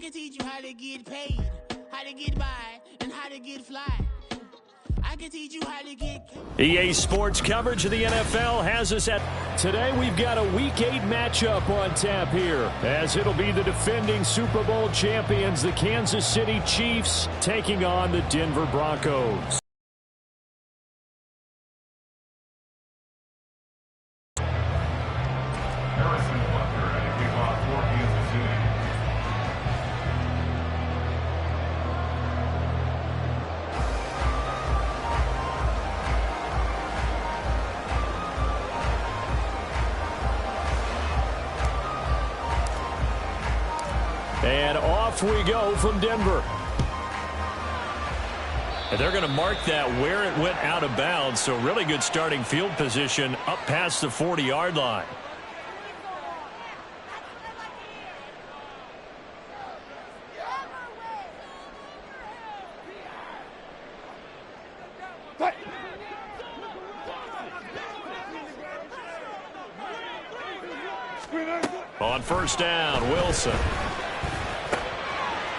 can teach you how to get paid, how to get by, and how to get fly. I can teach you how to get... EA Sports coverage of the NFL has us at... Today we've got a Week 8 matchup on tap here, as it'll be the defending Super Bowl champions, the Kansas City Chiefs, taking on the Denver Broncos. And off we go from Denver. And they're going to mark that where it went out of bounds. So really good starting field position up past the 40-yard line. On first down, Wilson.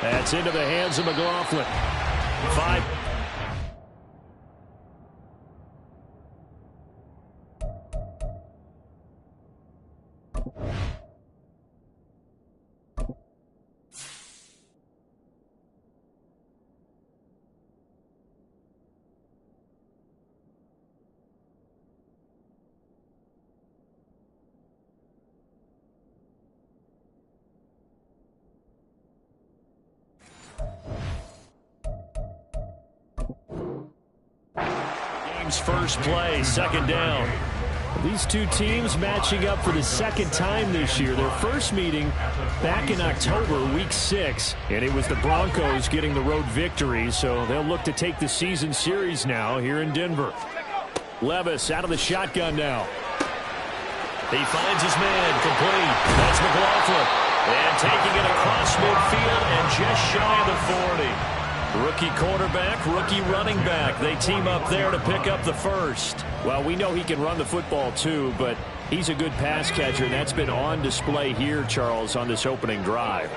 That's into the hands of McLaughlin. 5. First play, second down. These two teams matching up for the second time this year. Their first meeting back in October, week 6, and it was the Broncos getting the road victory, so they'll look to take the season series now here in Denver. Levis out of the shotgun now. He finds his man, complete. That's McLaughlin. And taking it across midfield and just shy of the 40. Rookie quarterback, rookie running back. They team up there to pick up the first. Well, we know he can run the football too, but he's a good pass catcher, and that's been on display here, Charles, on this opening drive.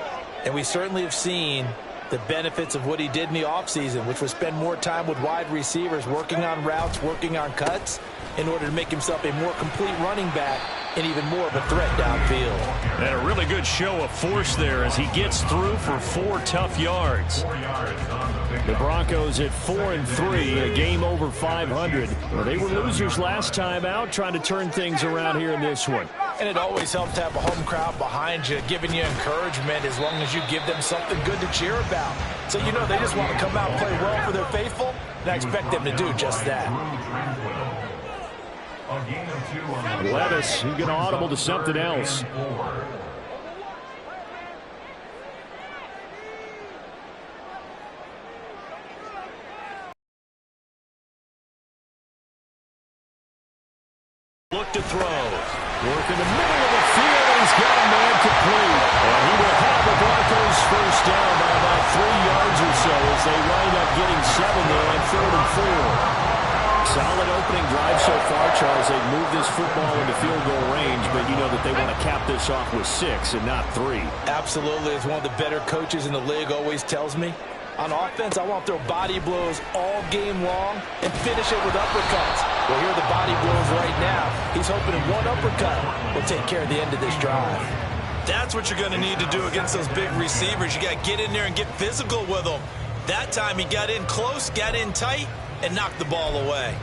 And we certainly have seen the benefits of what he did in the offseason, which was spend more time with wide receivers, working on routes, working on cuts, in order to make himself a more complete running back and even more of a threat downfield. And a really good show of force there as he gets through for 4 tough yards. The Broncos at 4-3, a game over 500. Well, they were losers last time out, trying to turn things around here in this one. And it always helps to have a home crowd behind you, giving you encouragement as long as you give them something good to cheer about. So you know they just want to come out and play well for their faithful, and I expect them to do just that. Levis, he's going to audible to something else. Look to throw. Work in the middle of the field, and he's got a man complete. And he will have the Broncos first down by about 3 yards or so as they wind up getting 7 there on 3rd and 4. Solid opening drive so far, Charles. They've moved this football into field goal range, but you know that they want to cap this off with 6 and not 3. Absolutely. As one of the better coaches in the league always tells me, on offense, I want to throw body blows all game long and finish it with uppercuts. Well, here are the body blows right now. He's hoping in one uppercut will take care of the end of this drive. That's what you're going to need to do against those big receivers. You got to get in there and get physical with them. That time he got in close, got in tight, and knocked the ball away.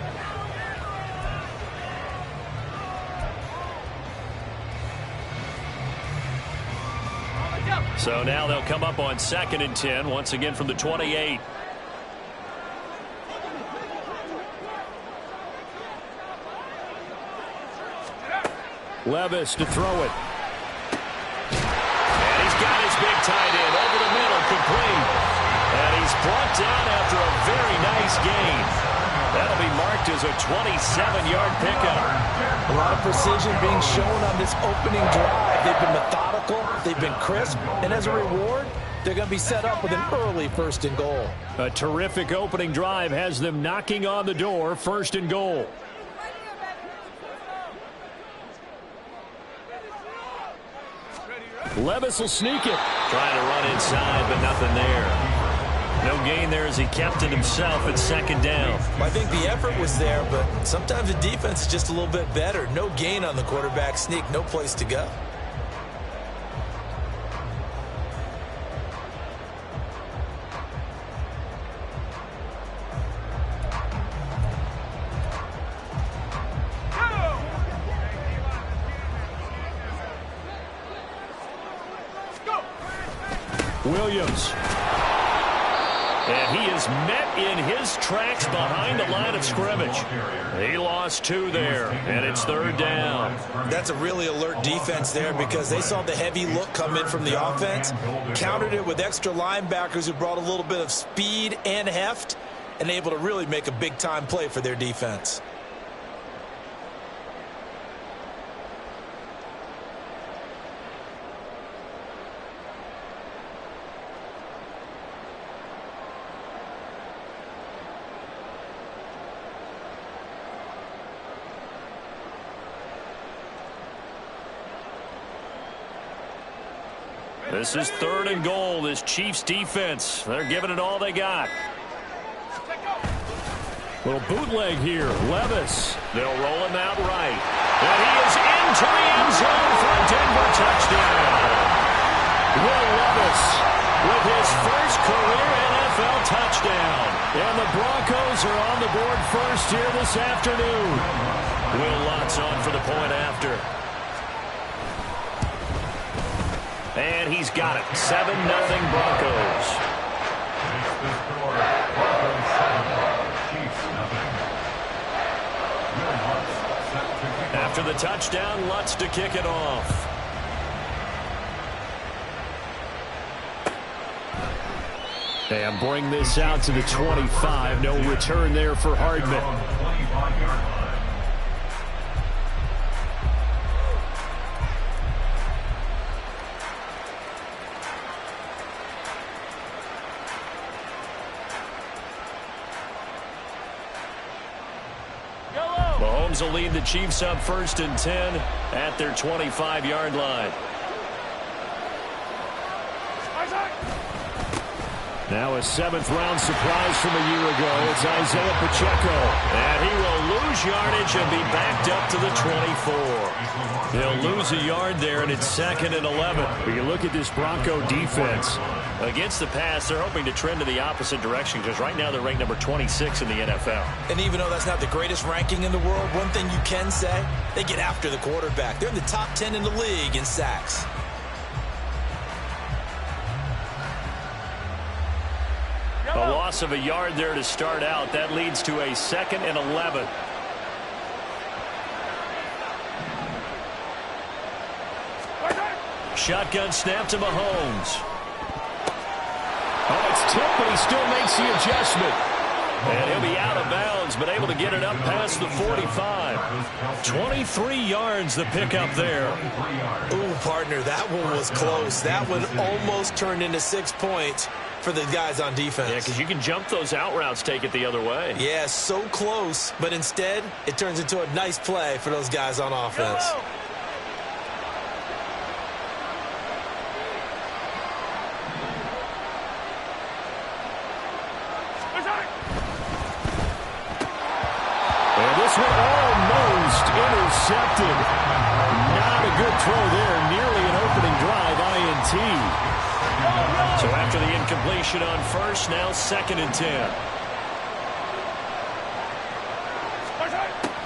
So now they'll come up on 2nd and 10, once again from the 28. Levis to throw it. And he's got his big tight end over the middle, complete. And he's brought down after a very nice gain. That'll be marked as a 27-yard pickup. A lot of precision being shown on this opening drive. They've been methodical, they've been crisp, and as a reward, they're going to be set up with an early 1st and goal. A terrific opening drive has them knocking on the door, 1st and goal. Levis will sneak it. Trying to run inside, but nothing there. No gain there as he kept it himself at second down. I think the effort was there, but sometimes the defense is just a little bit better. No gain on the quarterback sneak, no place to go. Williams. And he is met in his tracks behind the line of scrimmage. He lost 2 there, and it's third down. That's a really alert defense there because they saw the heavy look come in from the offense, countered it with extra linebackers who brought a little bit of speed and heft, and able to really make a big-time play for their defense. This is 3rd and goal. This Chiefs defense, they're giving it all they got. Little bootleg here. Levis. They'll roll him out right. And he is into the end zone for a Denver touchdown. Will Levis with his first career NFL touchdown. And the Broncos are on the board first here this afternoon. Will Lutz on for the point after. And he's got it. 7-0 Broncos. After the touchdown, Lutz to kick it off. And bring this out to the 25. No return there for Hardman. Mahomes will lead the Chiefs up 1st and 10 at their 25-yard line. Now a 7th-round surprise from a year ago. It's Isaiah Pacheco. And he will lose yardage and be backed up to the 24. They'll lose a yard there, and it's 2nd and 11. But you look at this Bronco defense. Against the pass, they're hoping to trend in the opposite direction because right now they're ranked number 26 in the NFL. And even though that's not the greatest ranking in the world, one thing you can say, they get after the quarterback. They're in the top 10 in the league in sacks. A loss of a yard there to start out. That leads to a 2nd and 11. Shotgun snap to Mahomes. Oh, it's tipped, but he still makes the adjustment. And he'll be out of bounds, but able to get it up past the 45. 23 yards the pickup there. Ooh, partner, that one was close. That one almost turned into 6 points for the guys on defense. Yeah, because you can jump those out routes, take it the other way. Yeah, so close, but instead it turns into a nice play for those guys on offense. And this one almost intercepted. Not a good throw there. Nearly an opening drive, INT. So after the incompletion on 1st, now 2nd and 10.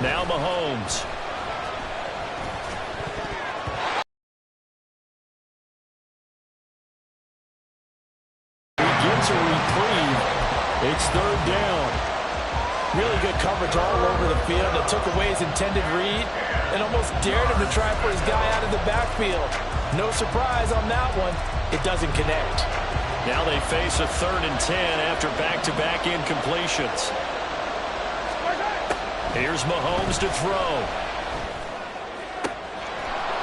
Now Mahomes. He gets a reprieve. It's 3rd down. Really good coverage all over the field. It took away his intended read and almost dared him to try for his guy out of the backfield. No surprise on that one. It doesn't connect. Now they face a 3rd and 10 after back-to-back incompletions. Here's Mahomes to throw.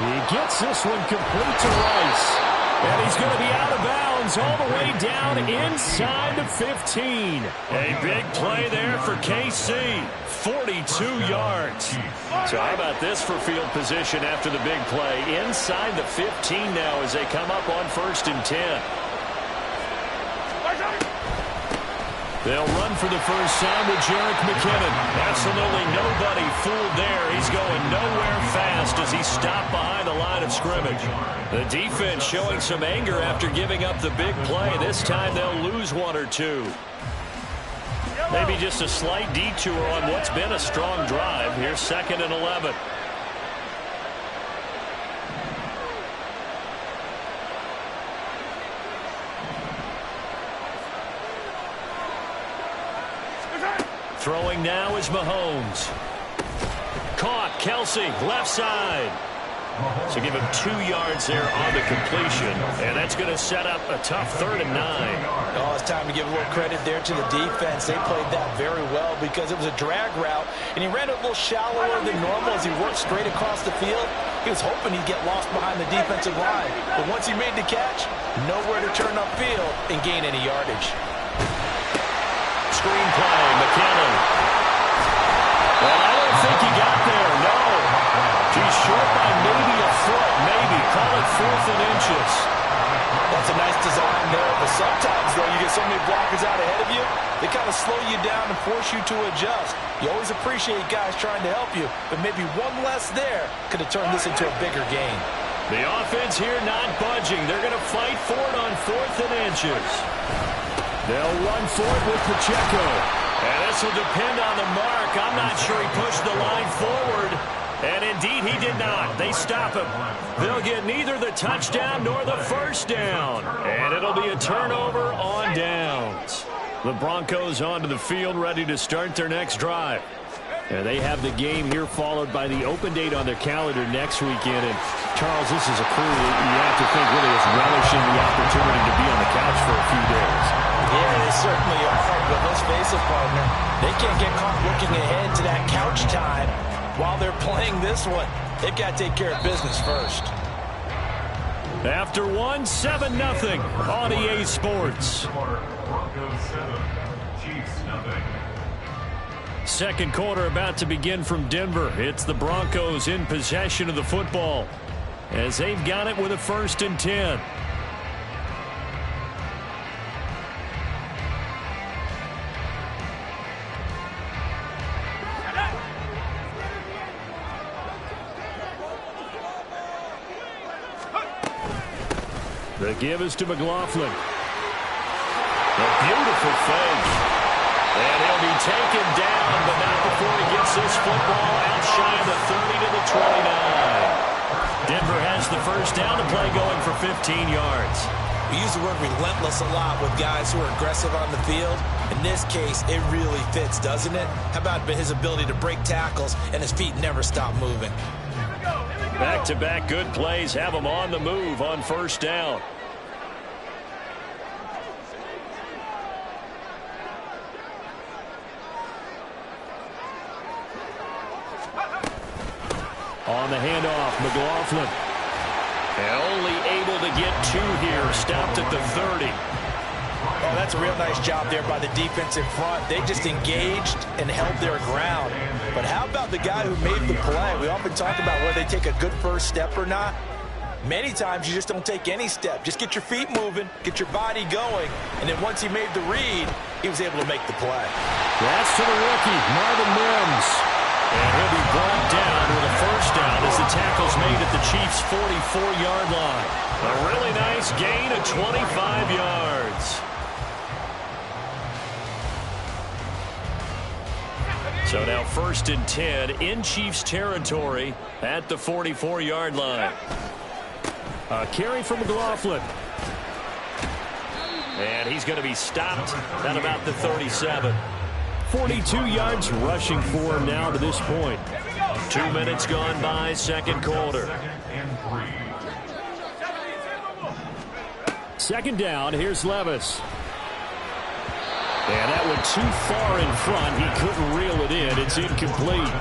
He gets this one complete to Rice. And he's going to be out of bounds all the way down inside the 15. A big play there for KC. 42 yards. So how about this for field position after the big play? Inside the 15 now as they come up on 1st and 10. They'll run for the first time with Jerick McKinnon. Absolutely nobody fooled there. He's going nowhere fast as he's stopped behind the line of scrimmage. The defense showing some anger after giving up the big play. This time they'll lose 1 or 2. Maybe just a slight detour on what's been a strong drive. Here's 2nd and 11. Throwing now is Mahomes. Caught. Kelsey, left side. So give him 2 yards there on the completion. And that's going to set up a tough 3rd and 9. Oh, it's time to give a little credit there to the defense. They played that very well because it was a drag route, and he ran it a little shallower than normal as he worked straight across the field. He was hoping he'd get lost behind the defensive line. But once he made the catch, nowhere to turn upfield and gain any yardage. Screen play, McKinnon. Well, I don't think he got there, no. He's short by maybe a foot, maybe. Call it 4th and inches. That's a nice design there, but sometimes, though, you get so many blockers out ahead of you, they kind of slow you down and force you to adjust. You always appreciate guys trying to help you, but maybe one less there could have turned this into a bigger game. The offense here not budging. They're going to fight for it on 4th and inches. They'll run for it with Pacheco. And this will depend on the mark. I'm not sure he pushed the line forward. And indeed, he did not. They stop him. They'll get neither the touchdown nor the first down. And it'll be a turnover on downs. The Broncos onto the field, ready to start their next drive. And they have the game here followed by the open date on their calendar next weekend. And, Charles, this is a crew that you have to think really is relishing the opportunity to be on the couch for a few days. Yeah, they certainly are, but let's face it, partner. They can't get caught looking ahead to that couch time while they're playing this one. They've got to take care of business first. After 7-0 on EA Sports. Second quarter about to begin from Denver. It's the Broncos in possession of the football as they've got it with a 1st and 10. The give is to McLaughlin. A beautiful fake. And he'll be taken down, but not before he gets this football out shy of the 30 to the 29. Denver has the first down, the play going for 15 yards. We use the word relentless a lot with guys who are aggressive on the field. In this case, it really fits, doesn't it? How about his ability to break tackles and his feet never stop moving? Back-to-back good plays have him on the move on first down. On the handoff, McLaughlin. And only able to get 2 here. Stopped at the 30. Oh, that's a real nice job there by the defense in front. They just engaged and held their ground. But how about the guy who made the play? We often talk about whether they take a good first step or not. Many times you just don't take any step. Just get your feet moving, get your body going, and then once he made the read, he was able to make the play. That's to the rookie, Marvin Mims. And he'll be brought down with a first down as the tackle's made at the Chiefs' 44-yard line. A really nice gain of 25 yards. So now 1st and 10 in Chiefs territory at the 44-yard line. A carry from McLaughlin. And he's going to be stopped at about the 37. 42 yards rushing for him now to this point. 2 minutes gone by, second quarter. Second down, here's Levis. And that went too far in front. He couldn't reel it in. It's incomplete.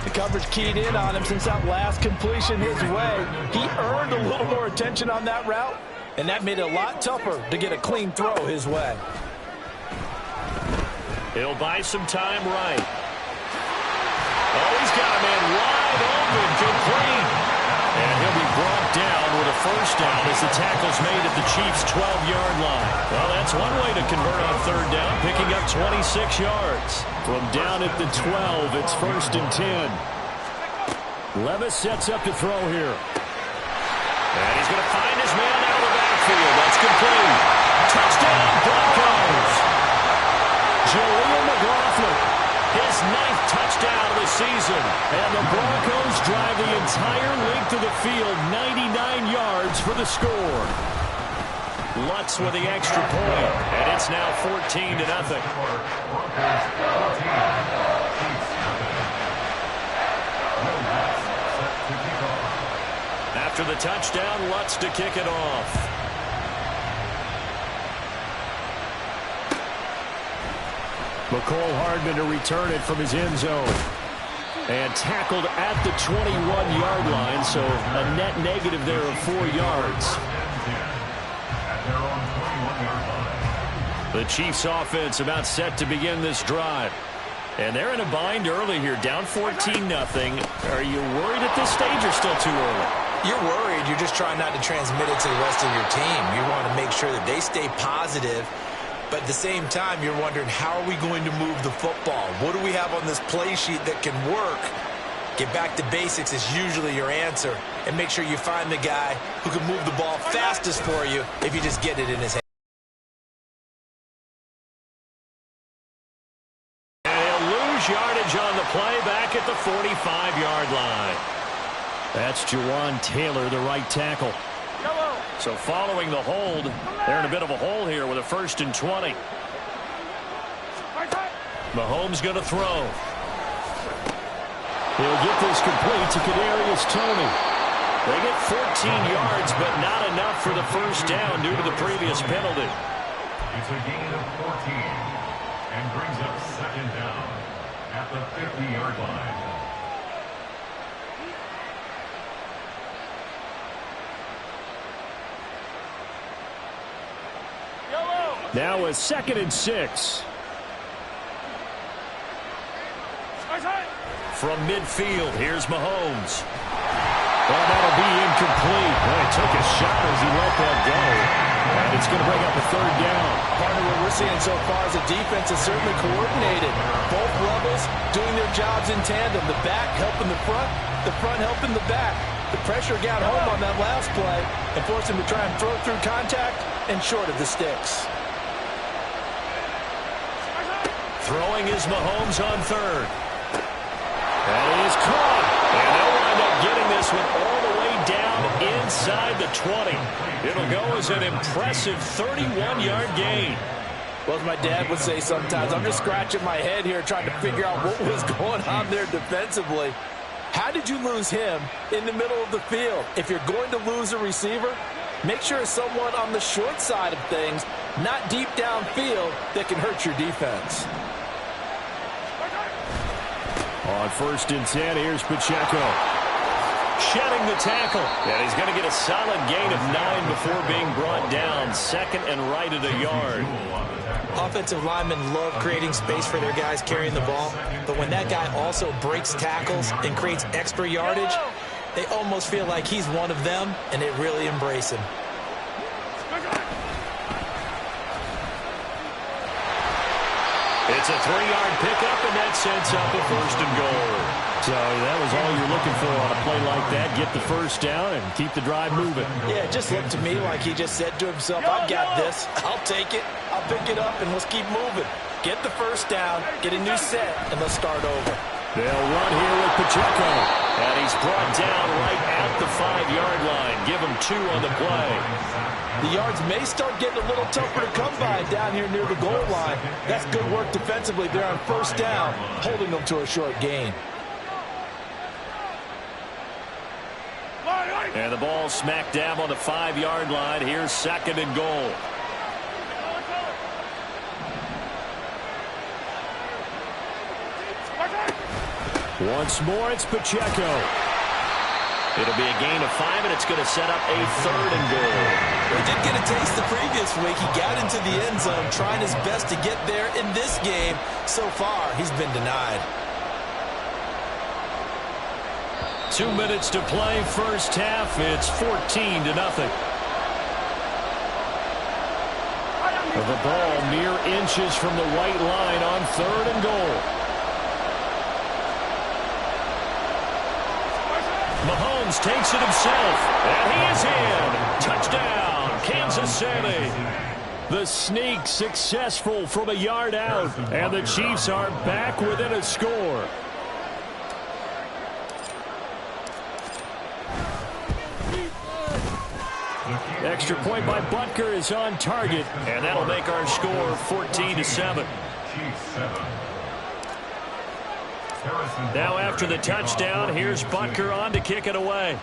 The coverage keyed in on him since that last completion his way. He earned a little more attention on that route, and that made it a lot tougher to get a clean throw his way. He'll buy some time right. Oh, he's got a man wide open, complete. And he'll be brought down with a first down as the tackle's made at the Chiefs' 12-yard line. Well, that's one way to convert on third down, picking up 26 yards. From down at the 12, it's 1st and 10. Levis sets up to throw here. And he's going to find his man out of the backfield. That's complete. Touchdown, Broncos. Jaleel McLaughlin, his 9th touchdown of the season. And the Broncos drive the entire length of the field, 99 yards for the score. Lutz with the extra point, and it's now 14-0. After the touchdown, Lutz to kick it off. McCole Hardman to return it from his end zone. And tackled at the 21-yard line, so a net negative there of 4 yards. The Chiefs offense about set to begin this drive. And they're in a bind early here, down 14-0. Are you worried at this stage or still too early? You're worried. You're just trying not to transmit it to the rest of your team. You want to make sure that they stay positive. But at the same time, you're wondering, how are we going to move the football? What do we have on this play sheet that can work? Get back to basics is usually your answer. And make sure you find the guy who can move the ball fastest for you if you just get it in his hand. And he'll lose yardage on the play back at the 45-yard line. That's Jawan Taylor, the right tackle. So following the hold, they're in a bit of a hole here with a 1st and 20. Mahomes going to throw. He'll get this complete to Kadarius Toney. They get 14 yards, but not enough for the first down due to the previous penalty. It's a gain of 14 and brings up 2nd down at the 50-yard line. Now a 2nd and 6. From midfield, here's Mahomes. Well, that'll be incomplete. Boy, took a shot as he let that go. And it's going to bring up a 3rd down. Partner, what we're seeing so far is the defense is certainly coordinated. Both levels doing their jobs in tandem. The back helping the front helping the back. The pressure got home on that last play and forced him to try and throw through contact and short of the sticks. Throwing is Mahomes on 3rd. And he is caught. And they'll wind up getting this one all the way down inside the 20. It'll go as an impressive 31-yard gain. Well, as my dad would say sometimes, I'm just scratching my head here trying to figure out what was going on there defensively. How did you lose him in the middle of the field? If you're going to lose a receiver, make sure it's someone on the short side of things, not deep downfield, that can hurt your defense. On 1st and 10, here's Pacheco. Shedding the tackle. And he's going to get a solid gain of 9 before being brought down. 2nd and right at a yard. Offensive linemen love creating space for their guys carrying the ball. But when that guy also breaks tackles and creates extra yardage, they almost feel like he's one of them, and they really embrace him. It's a 3-yard pickup, and that sets up a 1st and goal. So that was all you're looking for on a play like that. Get the first down and keep the drive moving. Yeah, it just looked to me like he just said to himself, I've got this. I'll take it. I'll pick it up, and let's keep moving. Get the first down, get a new set, and let's start over. They'll run here with Pacheco. And he's brought down right at the 5-yard line. Give him 2 on the play. The yards may start getting a little tougher to come by down here near the goal line. That's good work defensively there on first down, holding them to a short gain. And the ball smack dab on the 5-yard line. Here's 2nd and goal. Once more, it's Pacheco. It'll be a gain of 5, and it's going to set up a 3rd and goal. He did get a taste the previous week. He got into the end zone trying his best to get there in this game. So far, he's been denied. 2 minutes to play, first half. It's 14-0. The ball mere inches from the white line on 3rd and goal. Mahomes takes it himself, and he is in. Touchdown, Kansas City. The sneak successful from a yard out, and the Chiefs are back within a score. Extra point by Butker is on target, and that'll make our score 14-7. Now after the touchdown, here's Butker on to kick it away.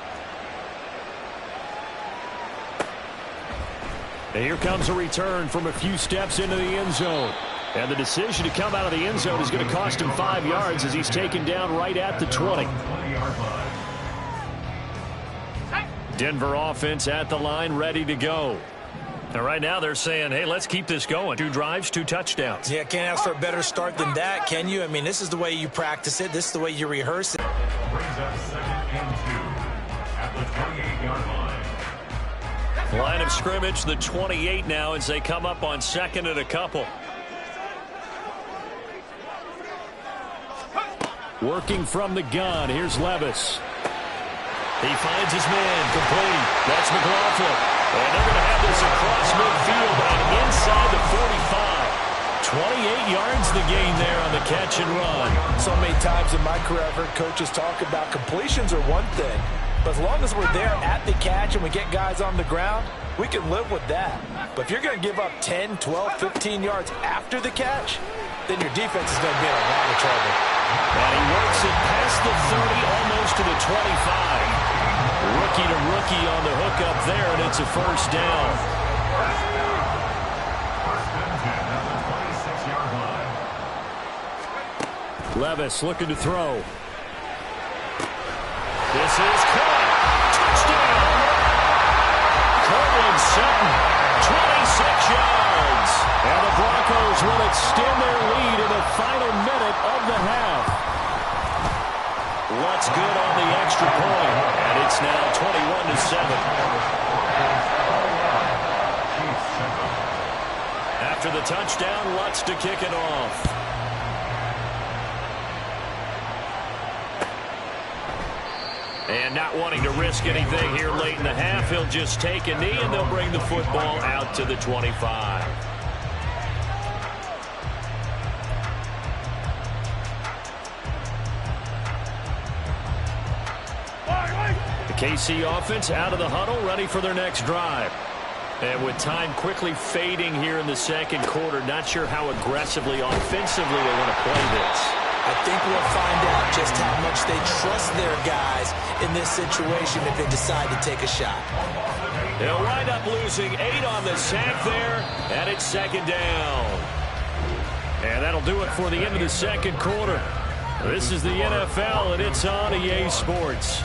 And here comes a return from a few steps into the end zone. And the decision to come out of the end zone is going to cost him 5 yards as he's taken down right at the 20. Denver offense at the line, ready to go. And right now they're saying, hey, let's keep this going. 2 drives, 2 touchdowns. Yeah, can't ask for a better start than that, can you? I mean, this is the way you practice it. This is the way you rehearse it. Brings up 2nd and 2 at the 28-yard line. Line of scrimmage, the 28 now as they come up on 2nd and a couple. Working from the gun, here's Levis. He finds his man, complete. That's McLaughlin. And they're going to have this across midfield and inside the 45. 28 yards the gain there on the catch and run. So many times in my career I've heard coaches talk about completions are one thing, but as long as we're there at the catch and we get guys on the ground, we can live with that. But if you're going to give up 10, 12, 15 yards after the catch, then your defense is going to be in a lot of trouble. And he works it past the 30, almost to the 25. Rookie to rookie on the hook up there, and it's a first down. Levis looking to throw. This is caught. Touchdown. Cortland Sutton, 26 yards. And the Broncos will extend their lead in the final minute of the half. What's good on the extra point, and it's now 21-7. After the touchdown, Lutz to kick it off. And not wanting to risk anything here late in the half, he'll just take a knee, and they'll bring the football out to the 25. KC offense out of the huddle, ready for their next drive. And with time quickly fading here in the second quarter, not sure how aggressively, offensively they want to play this. I think we'll find out just how much they trust their guys in this situation if they decide to take a shot. They'll wind up losing 8 on the sack there, and it's 2nd down. And that'll do it for the end of the second quarter. This is the NFL, and it's on EA Sports.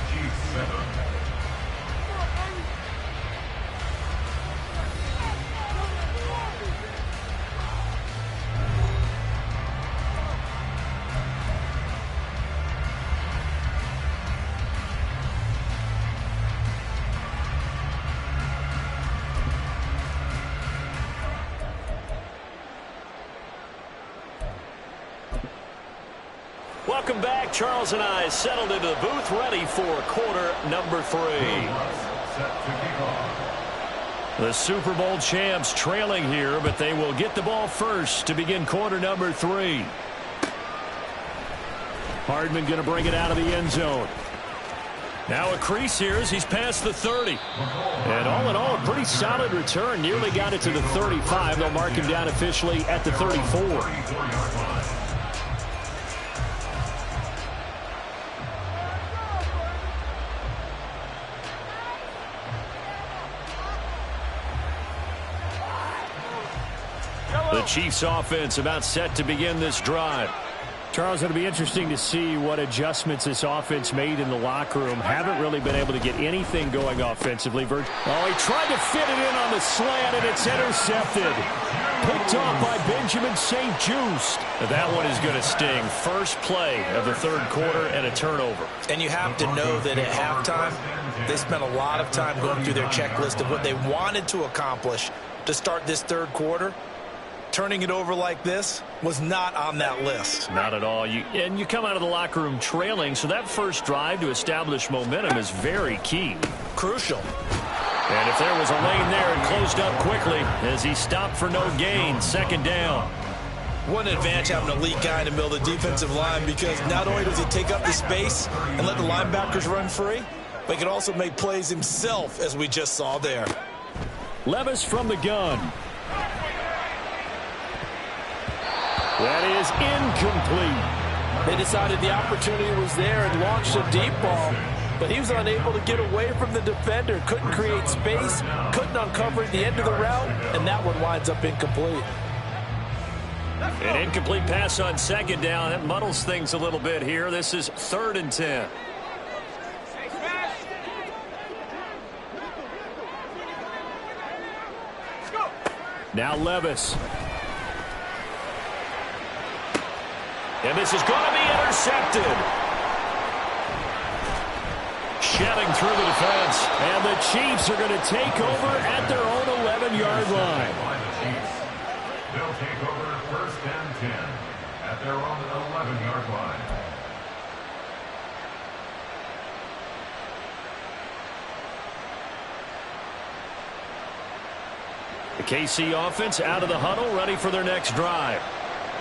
Welcome back. Charles and I settled into the booth, ready for quarter number 3. The Super Bowl champs trailing here, but they will get the ball first to begin quarter number 3. Hardman going to bring it out of the end zone. Now a crease here as he's past the 30. And all in all, a pretty solid return. Nearly got it to the 35. They'll mark him down officially at the 34. The Chiefs offense about set to begin this drive. Charles, it'll be interesting to see what adjustments this offense made in the locker room. Haven't really been able to get anything going offensively. Oh, he tried to fit it in on the slant, and it's intercepted. Picked off by Benjamin St. Just. That one is going to sting. First play of the third quarter and a turnover. And you have to know that at halftime, they spent a lot of time going through their checklist of what they wanted to accomplish to start this third quarter. Turning it over like this was not on that list. Not at all. And you come out of the locker room trailing, so that first drive to establish momentum is very key. Crucial. And if there was a lane there, it closed up quickly as he stopped for no gain. Second down. What an advantage having an elite guy in the middle of the defensive line, because not only does he take up the space and let the linebackers run free, but he can also make plays himself, as we just saw there. Levis from the gun. That is incomplete. They decided the opportunity was there and launched a deep ball, but he was unable to get away from the defender. Couldn't create space, couldn't uncover at the end of the route, and that one winds up incomplete. An incomplete pass on second down. That muddles things a little bit here. This is 3rd and 10. Now Levis. And this is going to be intercepted. Shedding through the defense. And the Chiefs are going to take over at their own 11-yard line. They'll take over 1st and 10 at their own 11-yard line. The KC offense out of the huddle, ready for their next drive.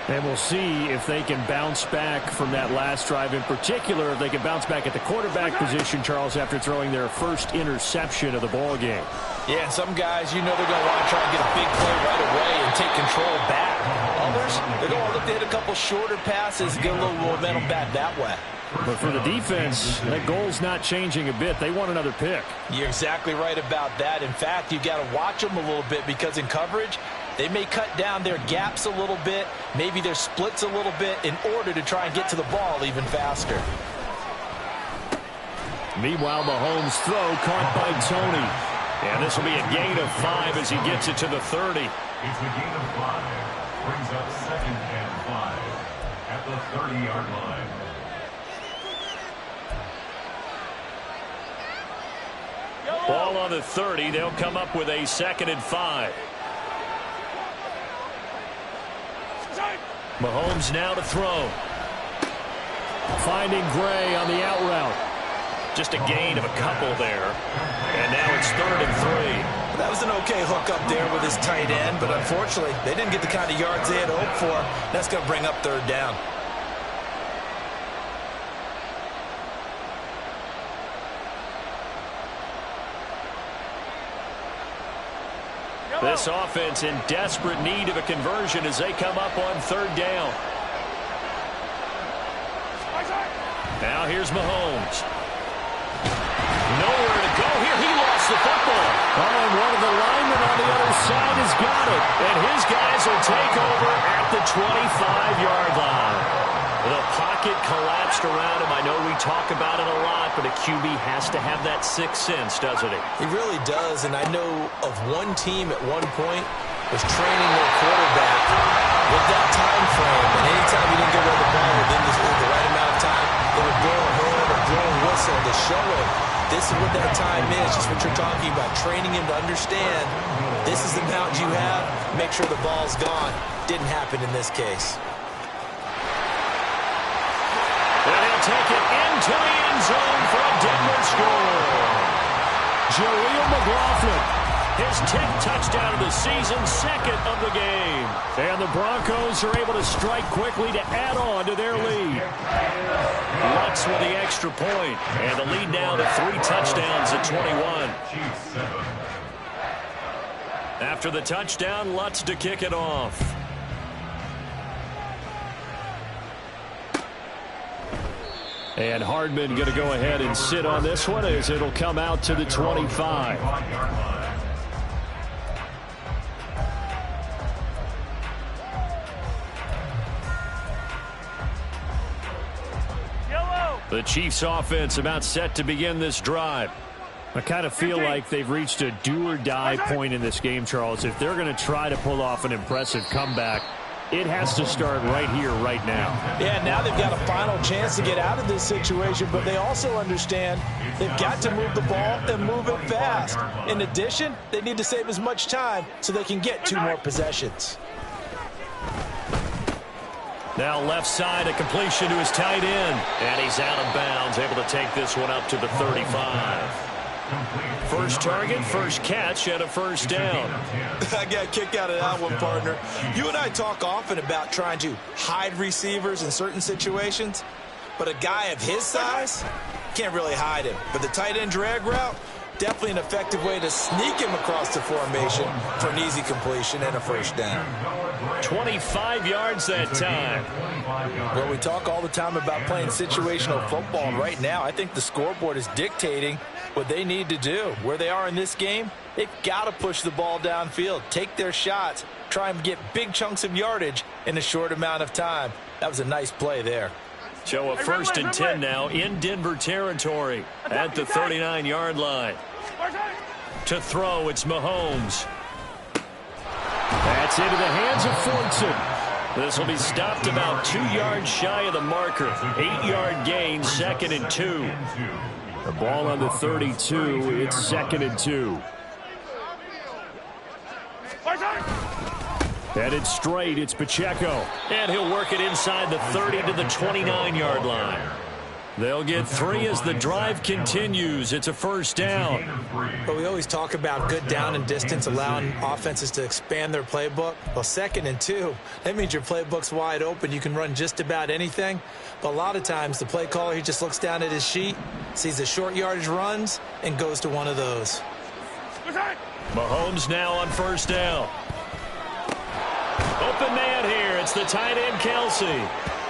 And we'll see if they can bounce back from that last drive. In particular, if they can bounce back at the quarterback position, Charles, after throwing their first interception of the ball game. Yeah, some guys, you know they're going to want to try and get a big play right away and take control back. Others, they're going to look to hit a couple shorter passes, get a little momentum back that way. But for the defense, that goal's not changing a bit. They want another pick. You're exactly right about that. In fact, you've got to watch them a little bit, because in coverage, they may cut down their gaps a little bit, maybe their splits a little bit, in order to try and get to the ball even faster. Meanwhile, Mahomes' throw caught by Tony. And this will be a gain of 5 as he gets it to the 30. It's a gain of 5. Brings up 2nd and 5 at the 30-yard line. Ball on the 30. They'll come up with a 2nd and 5. Mahomes now to throw. Finding Gray on the out route. Just a gain of a couple there. And now it's 3rd and 3. That was an okay hook up there with his tight end, but unfortunately, they didn't get the kind of yards they had hoped for. That's going to bring up 3rd down. This offense in desperate need of a conversion as they come up on 3rd down. Now here's Mahomes. Nowhere to go here. He lost the football. Oh, and one of the linemen on the other side has got it. And his guys will take over at the 25-yard line. The pocket collapsed around him. I know we talk about it a lot, but a QB has to have that sixth sense, doesn't he? He really does, and I know of one team at one point was training their quarterback with that time frame, and anytime he didn't get rid of the ball within the right amount of time, they would blow a horn or blow a whistle to show him this is what that time is, just what you're talking about, training him to understand this is the amount you have, make sure the ball's gone. Didn't happen in this case. And he'll take it into the end zone for a Denver score. Jaleel McLaughlin. His 10th touchdown of the season, 2nd of the game. And the Broncos are able to strike quickly to add on to their lead. Lutz with the extra point. And the lead now to 3 touchdowns at 21. After the touchdown, Lutz to kick it off. And Hardman going to go ahead and sit on this one as it'll come out to the 25. The Chiefs offense about set to begin this drive. I kind of feel like they've reached a do-or-die point in this game, Charles. If they're going to try to pull off an impressive comeback, it has to start right here, right now. Yeah, now they've got a final chance to get out of this situation, but they also understand they've got to move the ball and move it fast. In addition, they need to save as much time so they can get 2 more possessions. Now left side, a completion to his tight end. And he's out of bounds, able to take this one up to the 35. First target, first catch, and a first down. I got a kick out of that one, partner. You and I talk often about trying to hide receivers in certain situations, but a guy of his size can't really hide him. But the tight end drag route, definitely an effective way to sneak him across the formation for an easy completion and a first down. 25 yards that time. Well, we talk all the time about playing situational football, and right now I think the scoreboard is dictating what they need to do. Where they are in this game, they've got to push the ball downfield, take their shots, try and get big chunks of yardage in a short amount of time. That was a nice play there. So a first and 10 now in Denver territory at the 39-yard line. To throw, it's Mahomes. That's into the hands of Fortson. This will be stopped about 2 yards shy of the marker. 8-yard gain, 2nd and 2. The ball on the 32, it's 2nd and 2. Headed straight, it's Pacheco. And he'll work it inside the 30 to the 29-yard line. They'll get 3 as the drive continues. It's a first down. But we always talk about good down and distance, allowing offenses to expand their playbook. Well, 2nd and 2, that means your playbook's wide open. You can run just about anything. But a lot of times the play caller, he just looks down at his sheet, sees the short yardage runs, and goes to one of those. Mahomes now on first down. Open man here. It's the tight end, Kelsey.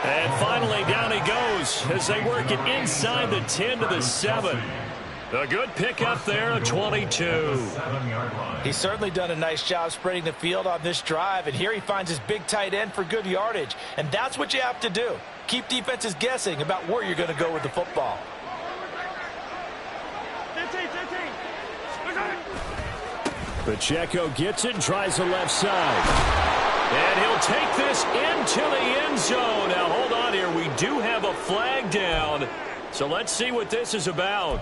And finally, down he goes as they work it inside the 10 to the 7. A good pickup there, a 22. He's certainly done a nice job spreading the field on this drive, and here he finds his big tight end for good yardage. And that's what you have to do. Keep defenses guessing about where you're going to go with the football. Pacheco gets it and tries the left side. And he'll take this into the end zone. Now, hold on here. We do have a flag down. So let's see what this is about.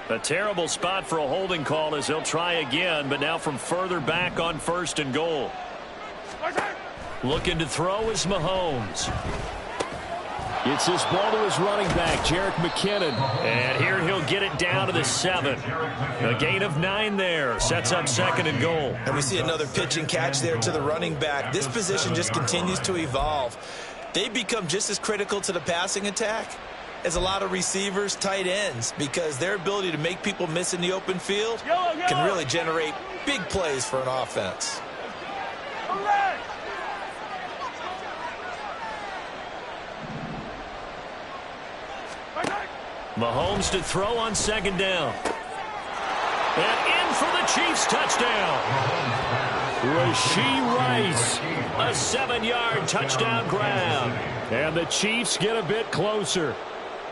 A terrible spot for a holding call as they'll try again, but now from further back on 1st and goal. Looking to throw is Mahomes. It's this ball to his running back, Jerick McKinnon. And here he'll get it down to the 7. A gain of 9 there. Sets up 2nd and goal. And we see another pitch and catch there to the running back. This position just continues to evolve. They become just as critical to the passing attack as a lot of receivers, tight ends, because their ability to make people miss in the open field can really generate big plays for an offense. Mahomes to throw on 2nd down. And in for the Chiefs touchdown. Rashee Rice, a 7-yard touchdown grab. And the Chiefs get a bit closer.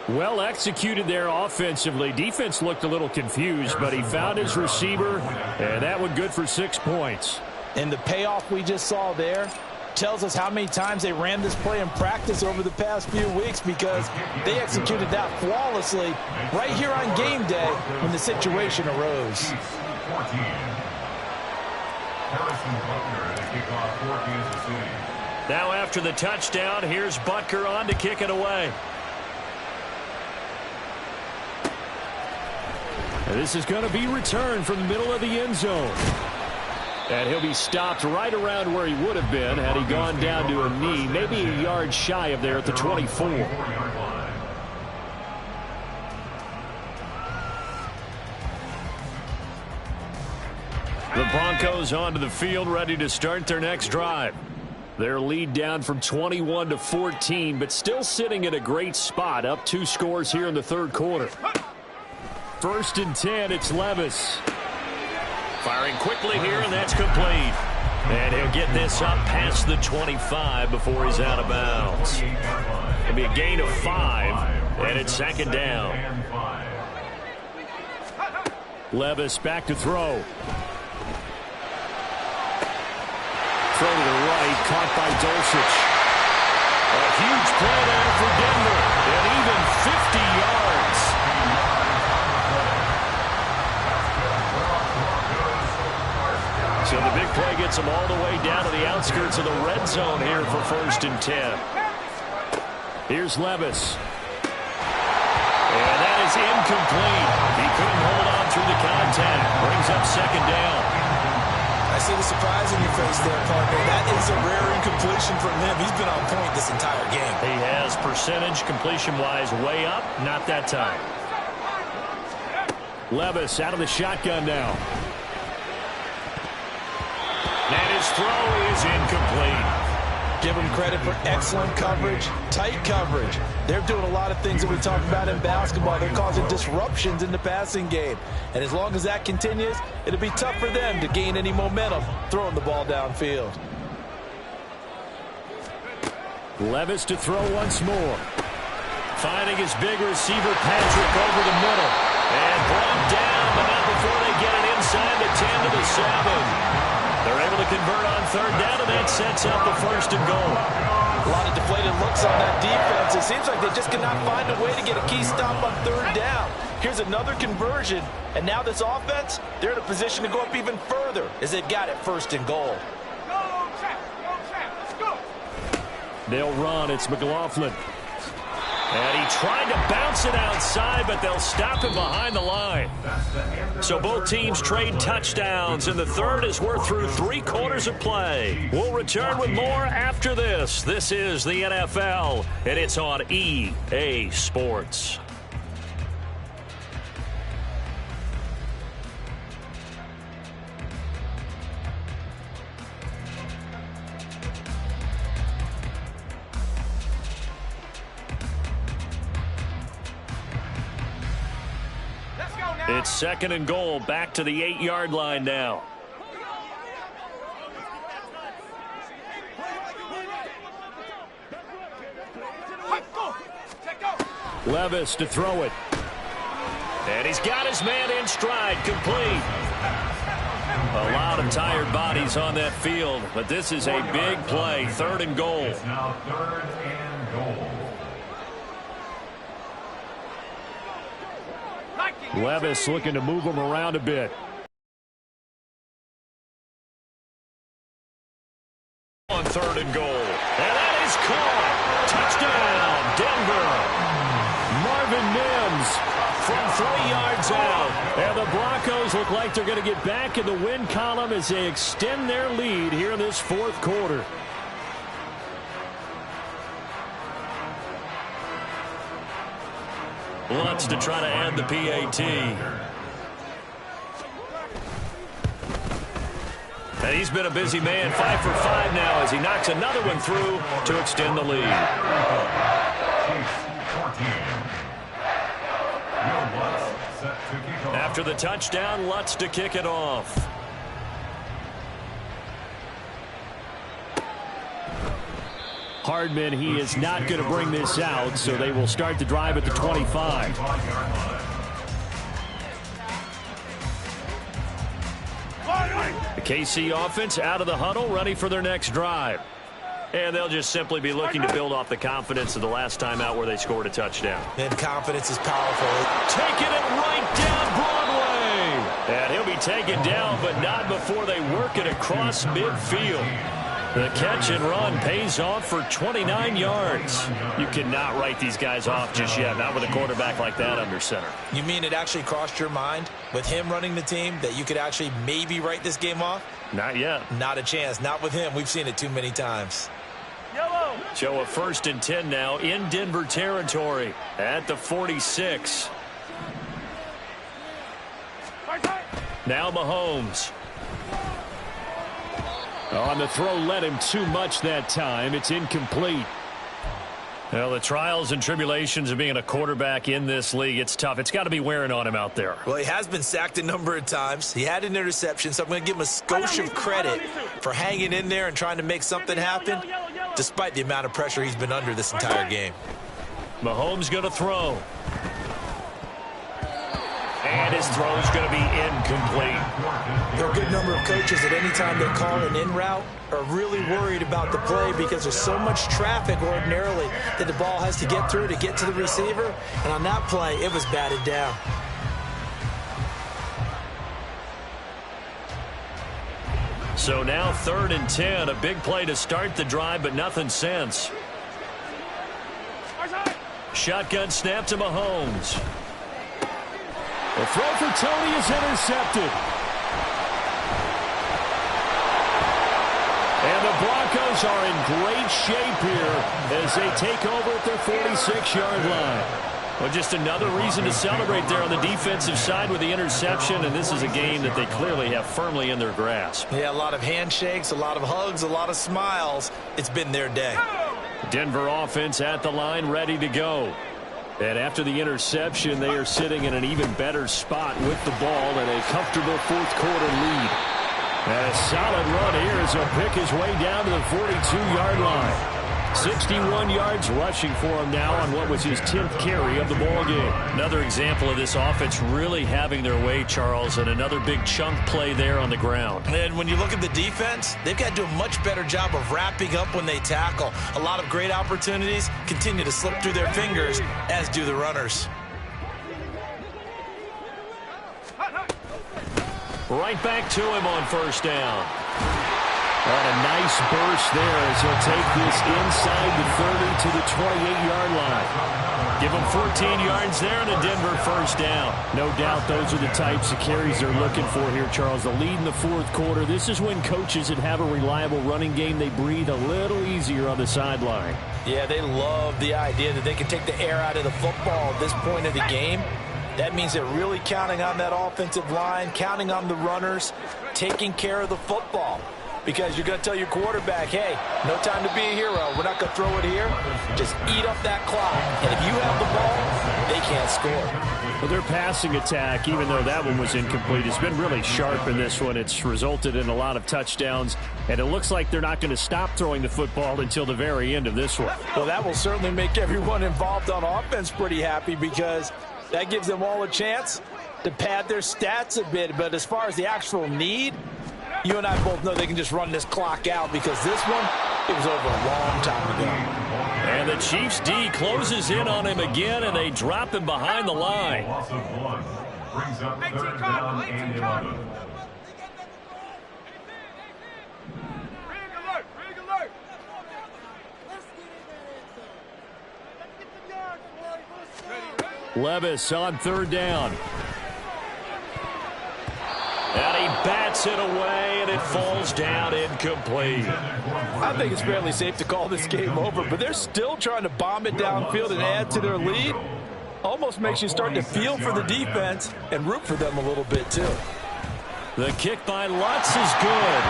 Well executed there offensively. Defense looked a little confused, but he found his receiver, and that one good for 6 points. And the payoff we just saw there tells us how many times they ran this play in practice over the past few weeks, because they executed that flawlessly right here on game day when the situation arose. Now after the touchdown, here's Butker on to kick it away. And this is going to be returned from the middle of the end zone. And he'll be stopped right around where he would have been had he gone down to a knee, maybe a yard shy of there at the 24. The Broncos onto the field, ready to start their next drive. Their lead down from 21 to 14, but still sitting at a great spot, up 2 scores here in the 3rd quarter. 1st and 10, it's Levis. Firing quickly here, and that's complete. And he'll get this up past the 25 before he's out of bounds. It'll be a gain of 5, and it's second down. Levis back to throw. Throw to the right, caught by Dulcich. A huge play there for Denver, and even 50 yards. So the big play gets them all the way down to the outskirts of the red zone here for 1st and 10. Here's Levis. And that is incomplete. He couldn't hold on through the contact. Brings up second down. I see the surprise in your face there, partner. That is a rare incompletion from him. He's been on point this entire game. He has percentage completion-wise way up. Not that time. Levis out of the shotgun now. And his throw is incomplete. Give him credit for excellent coverage, tight coverage. They're doing a lot of things that we talk about in basketball. They're causing disruptions in the passing game. And as long as that continues, it'll be tough for them to gain any momentum throwing the ball downfield. Levis to throw once more. Finding his big receiver, Patrick, over the middle. And brought down, but not before they get it inside the 10 to the 7. They're able to convert on 3rd down, and that sets up the 1st and goal. A lot of deflated looks on that defense. It seems like they just cannot find a way to get a key stop on 3rd down. Here's another conversion, and now this offense, they're in a position to go up even further as they've got it 1st and goal. They'll run. It's McLaughlin. And he tried to bounce it outside, but they'll stop him behind the line. So both teams trade touchdowns, and the third as we're through 3 quarters of play. We'll return with more after this. This is the NFL, and it's on EA Sports. It's 2nd and goal, back to the 8-yard line now. Levis to throw it. And he's got his man in stride, complete. A lot of tired bodies on that field, but this is a big play, 3rd and goal. It's now 3rd and goal. Levis looking to move him around a bit. On 3rd and goal. And that is caught. Touchdown, Denver. Marvin Mims from 3 yards out. And the Broncos look like they're going to get back in the win column as they extend their lead here in this 4th quarter. Lutz to try to add the PAT. And he's been a busy man, 5 for 5 now as he knocks another one through to extend the lead. After the touchdown, Lutz to kick it off. Hardman, he is not going to bring this out, so they will start the drive at the 25. The KC offense out of the huddle, ready for their next drive. And they'll just simply be looking to build off the confidence of the last time out where they scored a touchdown. And confidence is powerful. Taking it right down Broadway. And he'll be taken down, but not before they work it across midfield. The catch and run pays off for 29 yards. You cannot write these guys off just yet, not with a quarterback like that under center. You mean it actually crossed your mind with him running the team that you could actually maybe write this game off? Not yet. Not a chance. Not with him. We've seen it too many times. So a 1st and 10 now in Denver territory at the 46. Now Mahomes. On the throw, led him too much that time. It's incomplete. Well, the trials and tribulations of being a quarterback in this league, it's tough. It's got to be wearing on him out there. Well, he has been sacked a number of times. He had an interception, so I'm going to give him a skosh of credit for hanging in there and trying to make something happen, despite the amount of pressure he's been under this entire game. Mahomes going to throw. And his throw's going to be incomplete. There are a good number of coaches at any time they call an in route are really worried about the play because there's so much traffic ordinarily that the ball has to get through to get to the receiver. And on that play, it was batted down. So now 3rd and 10. A big play to start the drive, but nothing since. Shotgun snap to Mahomes. The throw for Tony is intercepted. And the Broncos are in great shape here as they take over at their 46-yard line. Well, just another reason to celebrate there on the defensive side with the interception, and this is a game that they clearly have firmly in their grasp. Yeah, a lot of handshakes, a lot of hugs, a lot of smiles. It's been their day. Denver offense at the line, ready to go. And after the interception, they are sitting in an even better spot with the ball and a comfortable fourth-quarter lead. And a solid run here as he'll pick his way down to the 42-yard line. 61 yards rushing for him now on what was his 10th carry of the ballgame. Another example of this offense really having their way, Charles, and another big chunk play there on the ground. And when you look at the defense, they've got to do a much better job of wrapping up when they tackle. A lot of great opportunities continue to slip through their fingers, as do the runners. Right back to him on 1st down. And a nice burst there as he'll take this inside the 30 to the 28-yard line. Give him 14 yards there and a Denver 1st down. No doubt those are the types of carries they're looking for here, Charles. The lead in the 4th quarter. This is when coaches that have a reliable running game, they breathe a little easier on the sideline. Yeah, they love the idea that they can take the air out of the football at this point of the game. That means they're really counting on that offensive line, counting on the runners, taking care of the football. Because you're going to tell your quarterback, hey, no time to be a hero. We're not going to throw it here. Just eat up that clock. And if you have the ball, they can't score. Well, their passing attack, even though that one was incomplete, has been really sharp in this one. It's resulted in a lot of touchdowns. And it looks like they're not going to stop throwing the football until the very end of this one. Well, that will certainly make everyone involved on offense pretty happy because that gives them all a chance to pad their stats a bit. But as far as the actual need, you and I both know they can just run this clock out because this one, it was over a long time ago. And the Chiefs D closes in on him again, and they drop him behind the line. Loss of 1 brings up 3rd down and 11. Levis on 3rd down. And he bats it away, and it falls down incomplete. I think it's fairly safe to call this game over, but they're still trying to bomb it downfield and add to their lead. Almost makes you start to feel for the defense and root for them a little bit, too. The kick by Lutz is good.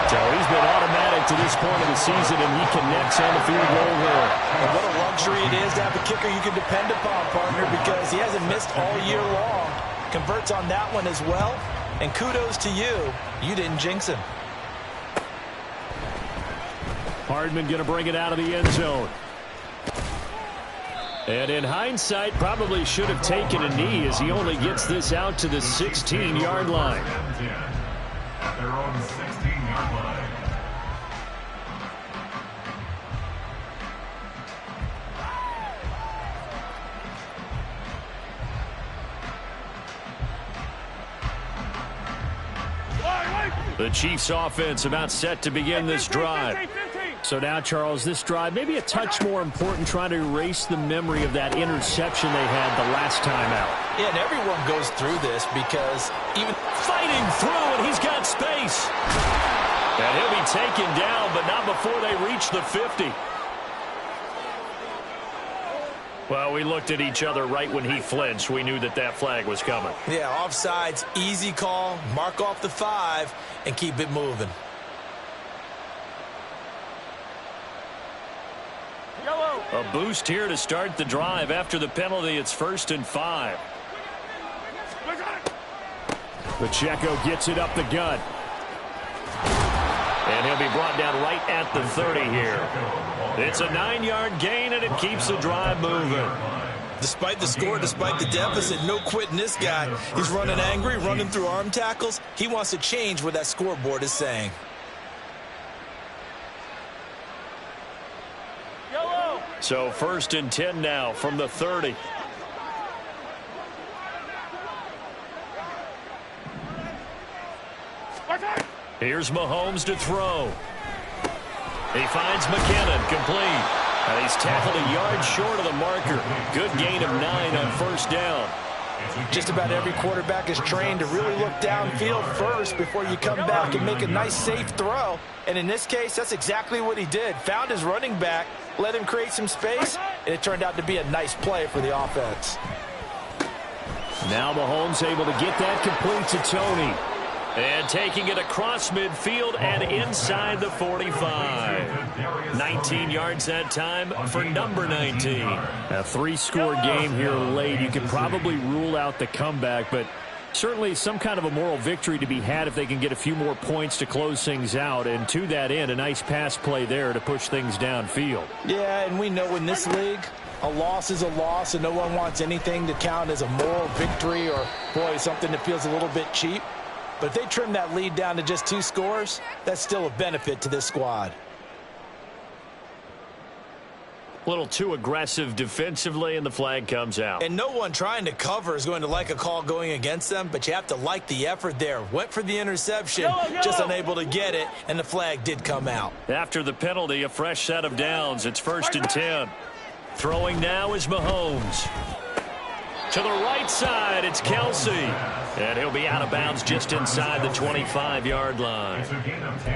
So he's been automatic to this point of the season, and he connects on the field goal here. And what a luxury it is to have a kicker you can depend upon, partner, because he hasn't missed all year long. Converts on that one as well. And kudos to you. You didn't jinx him. Hardman going to bring it out of the end zone. And in hindsight, probably should have taken a knee as he only gets this out to the 16-yard line. At their own 16-yard line. The Chiefs offense about set to begin this drive. So now, Charles, this drive maybe a touch more important, trying to erase the memory of that interception they had the last time out. Yeah, and everyone goes through this because even fighting through, and he's got space. And he'll be taken down, but not before they reach the 50. Well, we looked at each other right when he flinched. We knew that that flag was coming. Yeah, offsides, easy call, mark off the 5, and keep it moving. A boost here to start the drive. After the penalty, it's 1st and 5. Pacheco gets it up the gut. And he'll be brought down right at the 30 here. It's a 9-yard gain, and it keeps the drive moving. Despite the score, despite the deficit, no quitting this guy. He's running angry, running through arm tackles. He wants to change what that scoreboard is saying. So 1st and 10 now from the 30. Here's Mahomes to throw. He finds McKinnon, complete. And he's tackled a yard short of the marker. Good gain of 9 on 1st down. Just about every quarterback is trained to really look downfield first before you come back and make a nice, safe throw. And in this case, that's exactly what he did. Found his running back, let him create some space, and it turned out to be a nice play for the offense. Now Mahomes able to get that complete to Tony. And taking it across midfield and inside the 45. 19 yards that time for number 19. A 3-score game here late. You could probably rule out the comeback, but certainly some kind of a moral victory to be had if they can get a few more points to close things out. And to that end, a nice pass play there to push things downfield. Yeah, and we know in this league, a loss is a loss, and no one wants anything to count as a moral victory or, boy, something that feels a little bit cheap. But if they trim that lead down to just 2 scores, that's still a benefit to this squad. A little too aggressive defensively, and the flag comes out. And no one trying to cover is going to like a call going against them, but you have to like the effort there. Went for the interception, just unable to get it, and the flag did come out. After the penalty, a fresh set of downs. It's 1st and 10. Throwing now is Mahomes. To the right side, it's Kelsey. And he'll be out of bounds just inside the 25-yard line.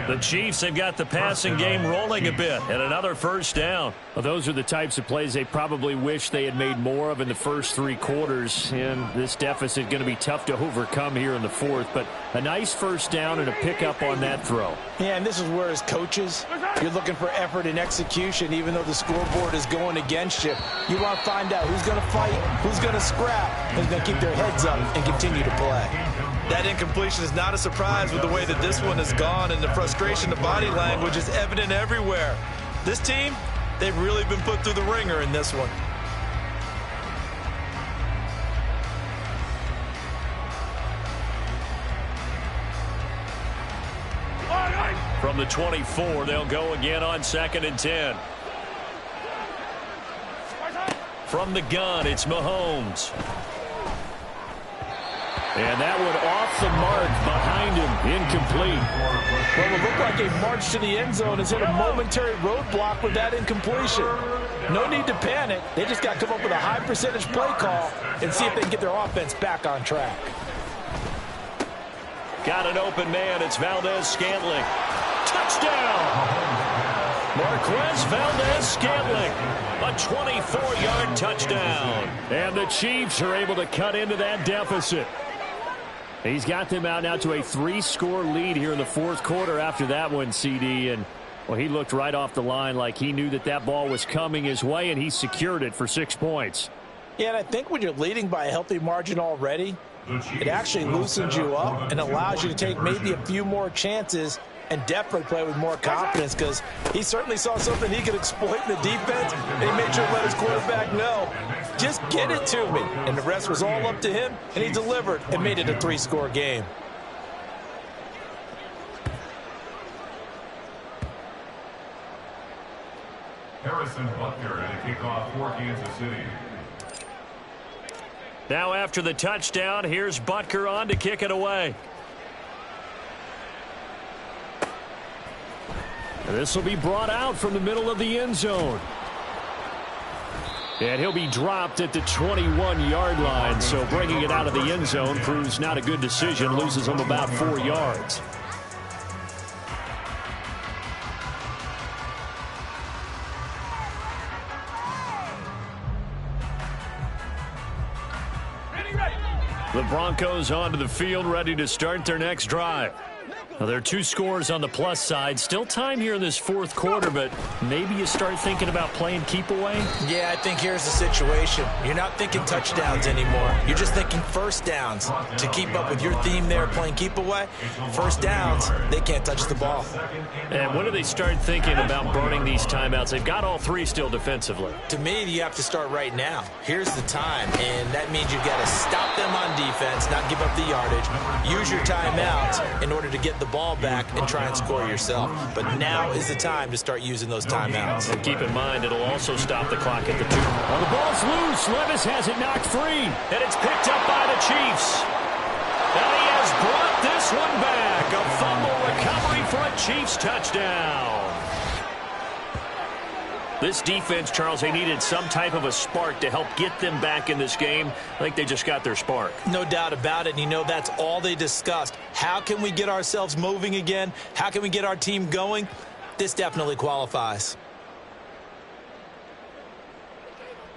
The Chiefs have got the passing game rolling a bit, and another 1st down. Well, those are the types of plays they probably wish they had made more of in the first 3 quarters. And this deficit going to be tough to overcome here in the 4th. But a nice 1st down and a pickup on that throw. Yeah, and this is where as coaches, you're looking for effort and execution, even though the scoreboard is going against you. You want to find out who's going to fight, who's going to scrap, who's going to keep their heads up and continue to play. That incompletion is not a surprise with the way that this one has gone, and the frustration, the body language is evident everywhere. This team, they've really been put through the ringer in this one. From the 24, they'll go again on 2nd and 10. From the gun, it's Mahomes. And that one off the mark behind him, incomplete. Well, it looked like a march to the end zone has hit a momentary roadblock with that incompletion. No need to panic. They just got to come up with a high percentage play call and see if they can get their offense back on track. Got an open man. It's Valdez-Scantling. Touchdown! Marquez Valdez-Scantling. A 24-yard touchdown. And the Chiefs are able to cut into that deficit. He's got them out now to a 3-score lead here in the 4th quarter after that one, CD. And, well, he looked right off the line like he knew that that ball was coming his way, and he secured it for 6 points. Yeah, and I think when you're leading by a healthy margin already, it actually loosens you up and allows you to take maybe a few more chances and definitely play with more confidence, because he certainly saw something he could exploit in the defense, and he made sure to let his quarterback know, just get it to me. And the rest was all up to him, and he delivered and made it a 3-score game. Harrison Butker to kick off for Kansas City. Now after the touchdown, here's Butker on to kick it away. This will be brought out from the middle of the end zone. And he'll be dropped at the 21-yard line. So bringing it out of the end zone proves not a good decision. Loses him about 4 yards. The Broncos onto the field, ready to start their next drive. Well, there are two scores on the plus side. Still time here in this fourth quarter, but maybe you start thinking about playing keep away? Yeah, I think here's the situation. You're not thinking touchdowns anymore. You're just thinking first downs. To keep up with your theme there, playing keep away, first downs, they can't touch the ball. And when do they start thinking about burning these timeouts? They've got all three still defensively. To me, you have to start right now. Here's the time, and that means you've got to stop them on defense, not give up the yardage, use your timeouts in order to get the ball back and try and score yourself. But now is the time to start using those timeouts. And keep in mind, it'll also stop the clock at the 2. Well, the ball's loose. Levis has it knocked free. And it's picked up by the Chiefs. And he has brought this one back. A fumble recovery for a Chiefs touchdown. This defense, Charles, they needed some type of a spark to help get them back in this game. I think they just got their spark. No doubt about it. And you know that's all they discussed. How can we get ourselves moving again? How can we get our team going? This definitely qualifies.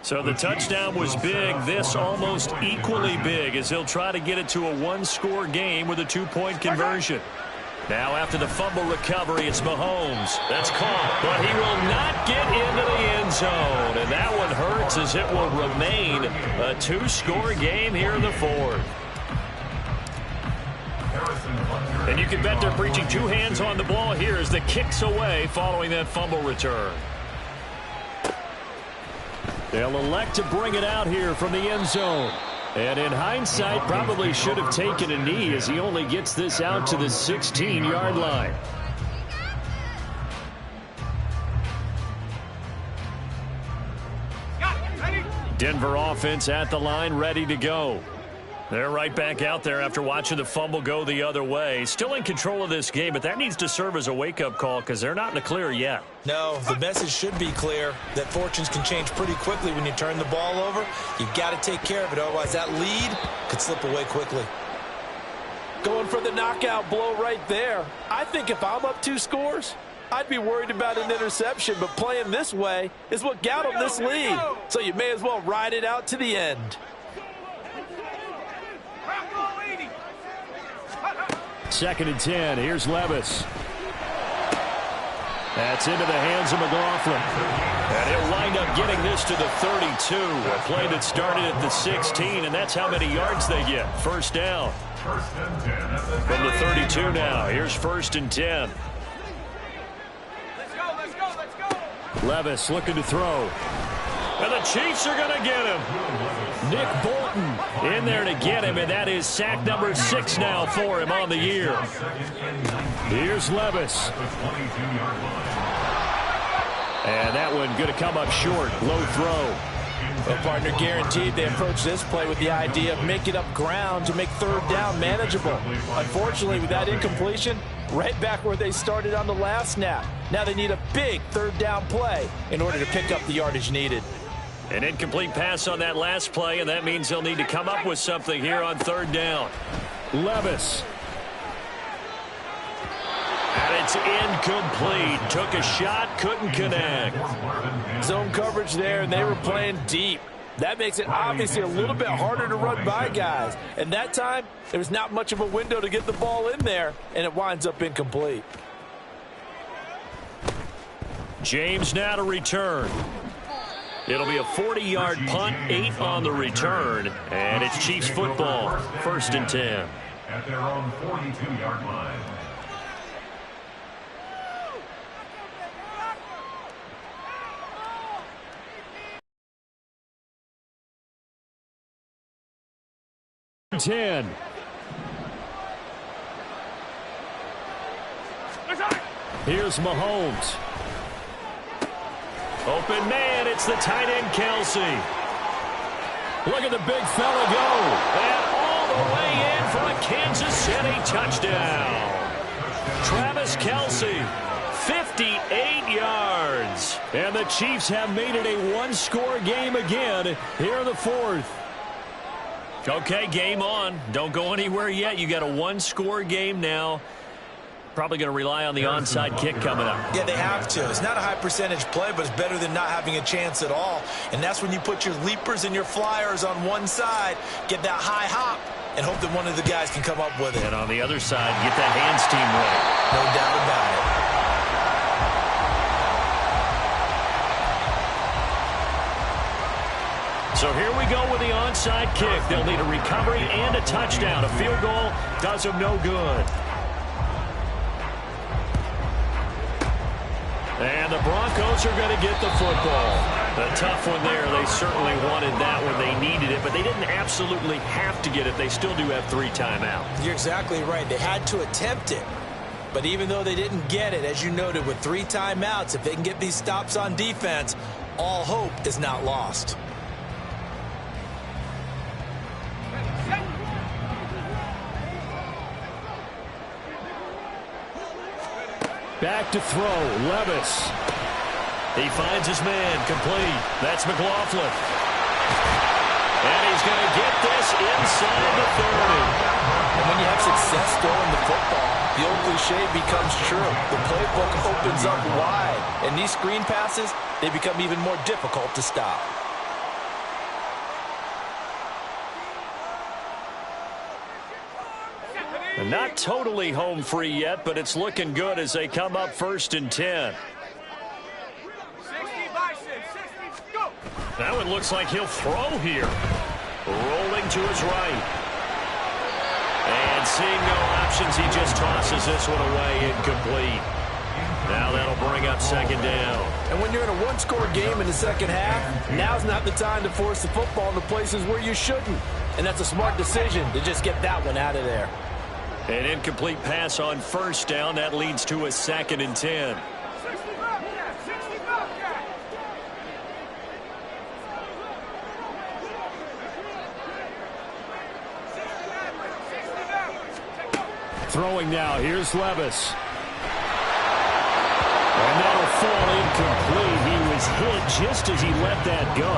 So the touchdown was big. This almost equally big as he'll try to get it to a one-score game with a two-point conversion. Now after the fumble recovery, it's Mahomes. That's caught, but he will not get into the end zone. And that one hurts as it will remain a two-score game here in the fourth. And you can bet they're preaching two hands on the ball here as the kick's away following that fumble return. They'll elect to bring it out here from the end zone. And in hindsight, probably should have taken a knee as he only gets this out to the 16-yard line. Denver offense at the line, ready to go. They're right back out there after watching the fumble go the other way. Still in control of this game, but that needs to serve as a wake-up call because they're not in the clear yet. No, the message should be clear that fortunes can change pretty quickly when you turn the ball over. You've got to take care of it, otherwise that lead could slip away quickly. Going for the knockout blow right there. I think if I'm up 2 scores, I'd be worried about an interception, but playing this way is what got them this lead. So you may as well ride it out to the end. Second and 10. Here's Levis. That's into the hands of McLaughlin. And he'll wind up getting this to the 32. A play that started at the 16, and that's how many yards they get. First down. From the 32 now. Here's first and 10. Let's go. Levis looking to throw. And the Chiefs are going to get him. Nick Bolton in there to get him, and that is sack number 6 now for him on the year. Here's Levis. And that one going to come up short. Low throw. Well, partner, guaranteed they approach this play with the idea of making up ground to make third down manageable. Unfortunately, with that incompletion, right back where they started on the last snap. Now they need a big third down play in order to pick up the yardage needed. An incomplete pass on that last play, and that means they'll need to come up with something here on third down. Levis. And it's incomplete. Took a shot, couldn't connect. Zone coverage there, and they were playing deep. That makes it obviously a little bit harder to run by guys. And that time, there was not much of a window to get the ball in there, and it winds up incomplete. James now to return. It'll be a 40-yard punt, 8 on the return, and it's Chiefs football, first and 10. At their own 42-yard line. Here's Mahomes. Open man, it's the tight end Kelsey. Look at the big fella go. And all the way in for a Kansas City touchdown. Travis Kelsey, 58 yards. And the Chiefs have made it a one-score game again here in the fourth. Okay, game on. Don't go anywhere yet. You got a one-score game now. Probably going to rely on the onside kick coming up. Yeah, they have to. It's not a high percentage play, but it's better than not having a chance at all. And that's when you put your leapers and your flyers on one side, get that high hop, and hope that one of the guys can come up with it. And on the other side, get that hands team ready. No doubt about it. So here we go with the onside kick. They'll need a recovery and a touchdown. A field goal does them no good. And the Broncos are going to get the football. A tough one there. They certainly wanted that when they needed it, but they didn't absolutely have to get it. They still do have 3 timeouts. You're exactly right. They had to attempt it. But even though they didn't get it, as you noted, with 3 timeouts, if they can get these stops on defense, all hope is not lost. Back to throw, Levis. He finds his man, complete. That's McLaughlin. And he's going to get this inside the 30. And when you have success throwing the football, the old cliche becomes true. The playbook opens up wide. And these screen passes, they become even more difficult to stop. And not totally home free yet, but it's looking good as they come up 1st and 10. 60 by 6, 60, go! Now it looks like he'll throw here. Rolling to his right. And seeing no options, he just tosses this one away, incomplete. Now that'll bring up 2nd down. And when you're in a one-score game in the second half, now's not the time to force the football into places where you shouldn't. And that's a smart decision to just get that one out of there. An incomplete pass on 1st down. That leads to a 2nd and 10. 60 Bobcat, 60 Bobcat! Throwing now. Here's Levis. And that'll fall incomplete. He was hit just as he let that go.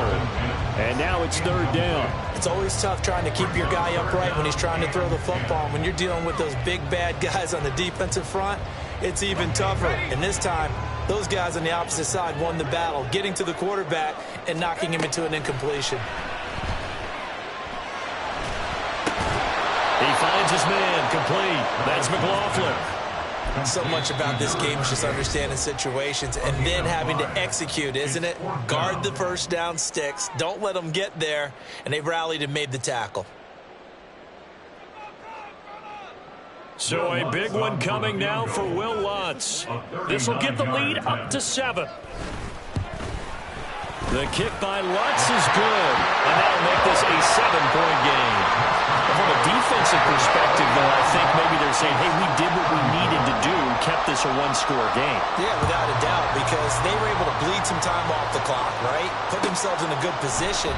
And now it's 3rd down. It's always tough trying to keep your guy upright when he's trying to throw the football. When you're dealing with those big, bad guys on the defensive front, it's even tougher. And this time, those guys on the opposite side won the battle, getting to the quarterback and knocking him into an incompletion. He finds his man, complete. That's McLaughlin. So much about this game is just understanding situations and then having to execute, isn't it? Guard the 1st down sticks. Don't let them get there. And they rallied and made the tackle. So a big one coming now for Will Lutz. This will get the lead up to 7. The kick by Lutz is good. And that'll make this a 7-point game. From a defensive perspective, though, I think maybe they're saying, hey, we did what we needed to do, kept this a 1-score game. Yeah, without a doubt, because they were able to bleed some time off the clock, right? Put themselves in a good position,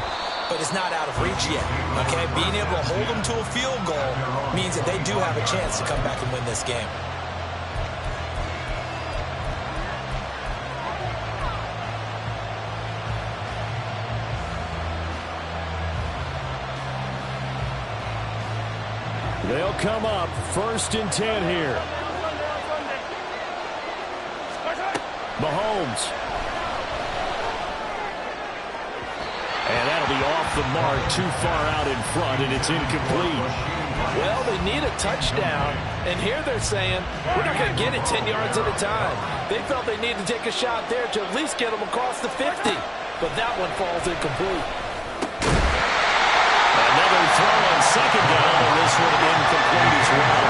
but it's not out of reach yet, okay? Being able to hold them to a field goal means that they do have a chance to come back and win this game. They'll come up 1st and 10 here. Mahomes. And that'll be off the mark, too far out in front, and it's incomplete. Well, they need a touchdown, and here they're saying, we're not going to get it 10 yards at a time. They felt they needed to take a shot there to at least get them across the 50, but that one falls incomplete. Another throw on 2nd down, and this one incomplete as well.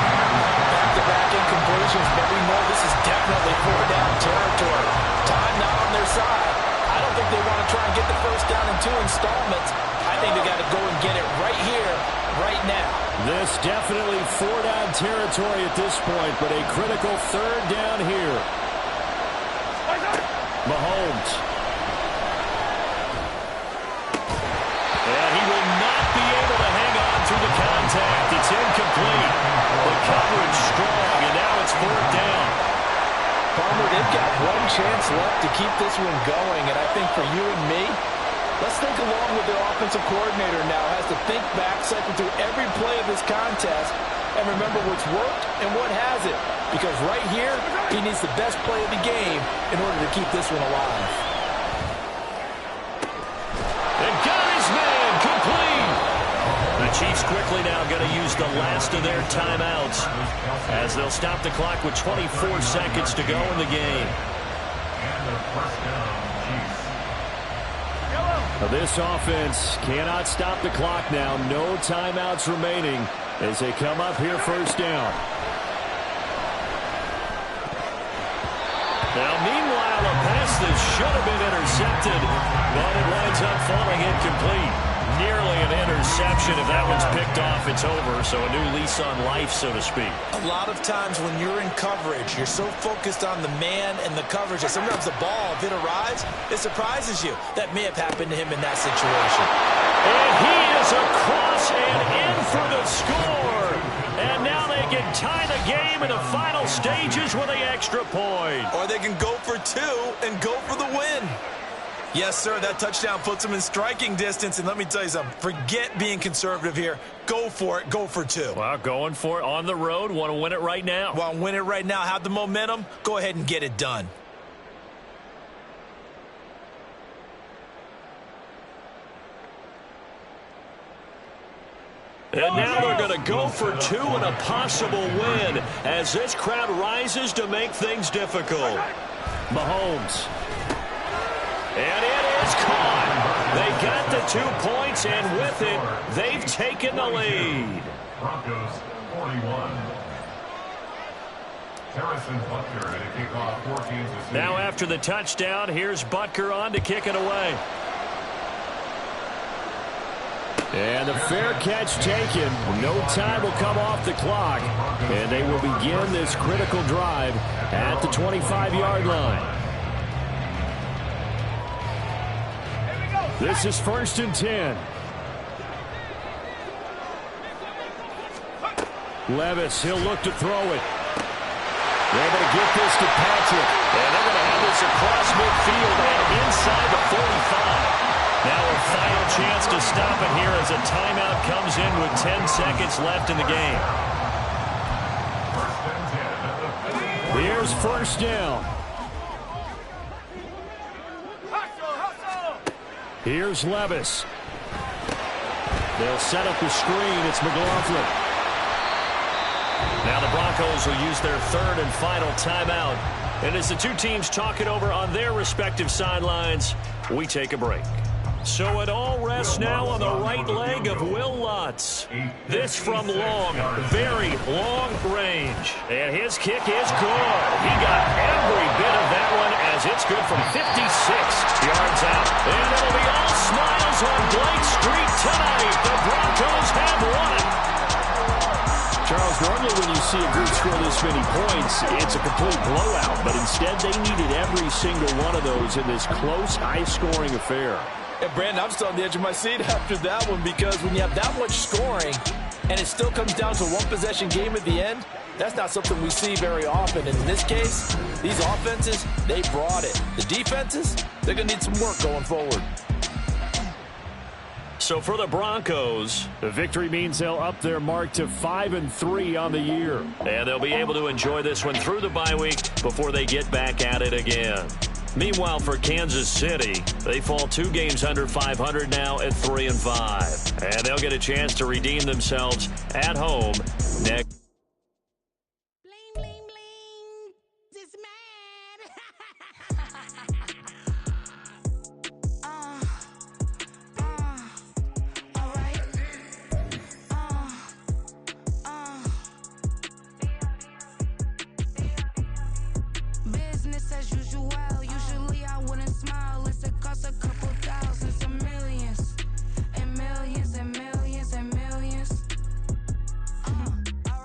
Back-to-back incompletions, but we know this is definitely 4th down territory. Time not on their side. I don't think they want to try and get the 1st down in 2 installments. I think they got to go and get it right here, right now. This definitely 4-down territory at this point, but a critical 3rd down here. Mahomes. And he will not be able to hang on through the contact. It's incomplete. The coverage strong, and now it's 4th down. Palmer, they've got one chance left to keep this one going, and I think for you and me, let's think along with their offensive coordinator now. Has to think back, cycle through every play of this contest, and remember what's worked and what hasn't. Because right here, he needs the best play of the game in order to keep this one alive. And got his man complete. The Chiefs quickly now going to use the last of their timeouts as they'll stop the clock with 24 seconds to go in the game. And the first down, Chiefs. This offense cannot stop the clock now. No timeouts remaining as they come up here first down. Now, meanwhile, a pass that should have been intercepted, but it winds up falling incomplete. Nearly an interception. If that one's picked off, it's over. So a new lease on life, so to speak. A lot of times when you're in coverage, you're so focused on the man and the coverage that sometimes the ball, if it arrives, it surprises you. That may have happened to him in that situation. And he is across and in for the score. And now they can tie the game in the final stages with an extra point. Or they can go for two and go for the win. Yes, sir, that touchdown puts them in striking distance. And let me tell you something, forget being conservative here. Go for it, go for two. Well, going for it on the road. Want to win it right now. Want to win it right now, have the momentum, go ahead and get it done. And now they're going to go for two and a possible win as this crowd rises to make things difficult. Mahomes. And it is caught. They got the 2 points, and with it, they've taken the lead. Broncos 41. Harrison Butker to kick off for Kansas City. Now after the touchdown, here's Butker on to kick it away. And the fair catch taken. No time will come off the clock. And they will begin this critical drive at the 25-yard line. This is 1st and 10. Levis, he'll look to throw it. They're able to get this to Patrick. And they're going to have this across midfield and inside the 45. Now a final chance to stop it here as a timeout comes in with 10 seconds left in the game. Here's first down. Here's Levis. They'll set up the screen. It's McLaughlin. Now the Broncos will use their third and final timeout. And as the two teams talk it over on their respective sidelines, we take a break. So it all rests now on the right leg of Will Lutz. This from long, very long range. And his kick is good. He got every bit of that one as it's good from 56 yards out. And it'll be all smiles on Blake Street tonight. The Broncos have won. Charles, normally when you see a group score this many points, it's a complete blowout. But instead, they needed every single one of those in this close, high-scoring affair. And Brandon, I'm still on the edge of my seat after that one because when you have that much scoring and it still comes down to a one-possession game at the end, that's not something we see very often. And in this case, these offenses, they brought it. The defenses, they're going to need some work going forward. So for the Broncos, the victory means they'll up their mark to 5-3 on the year. And they'll be able to enjoy this one through the bye week before they get back at it again. Meanwhile, for Kansas City, they fall 2 games under 500 now at 3-5. And they'll get a chance to redeem themselves at home next. Bling, bling, bling. This man. All right. Business as usual. Usually I wouldn't smile. It's a cost a couple thousands and millions. And millions and millions and millions. All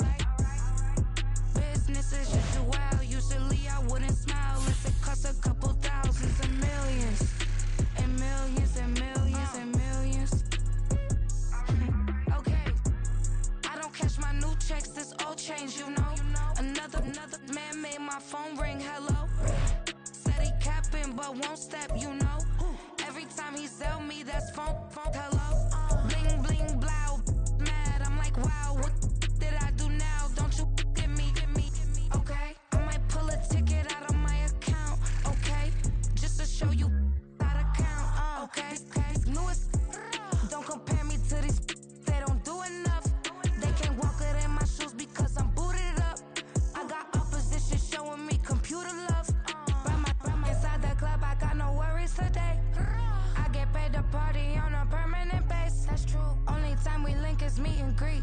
meet and greet.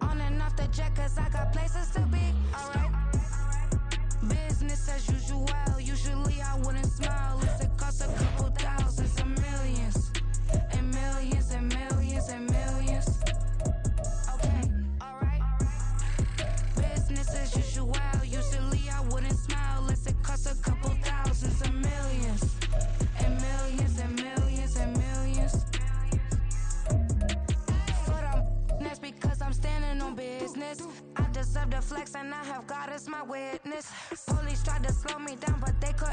On and off the jet, cause I got places to be. Alright. Business as usual. Usually I wouldn't smile if it cost a couple thousands and millions. And millions and millions and millions. Okay, alright. Business as usual. Usually I wouldn't smile unless it cost a couple thousands and millions. And millions and millions and millions. For them, that's because I'm standing on business. I deserve the flex and I have God as my witness. Police tried to slow me down, but they couldn't.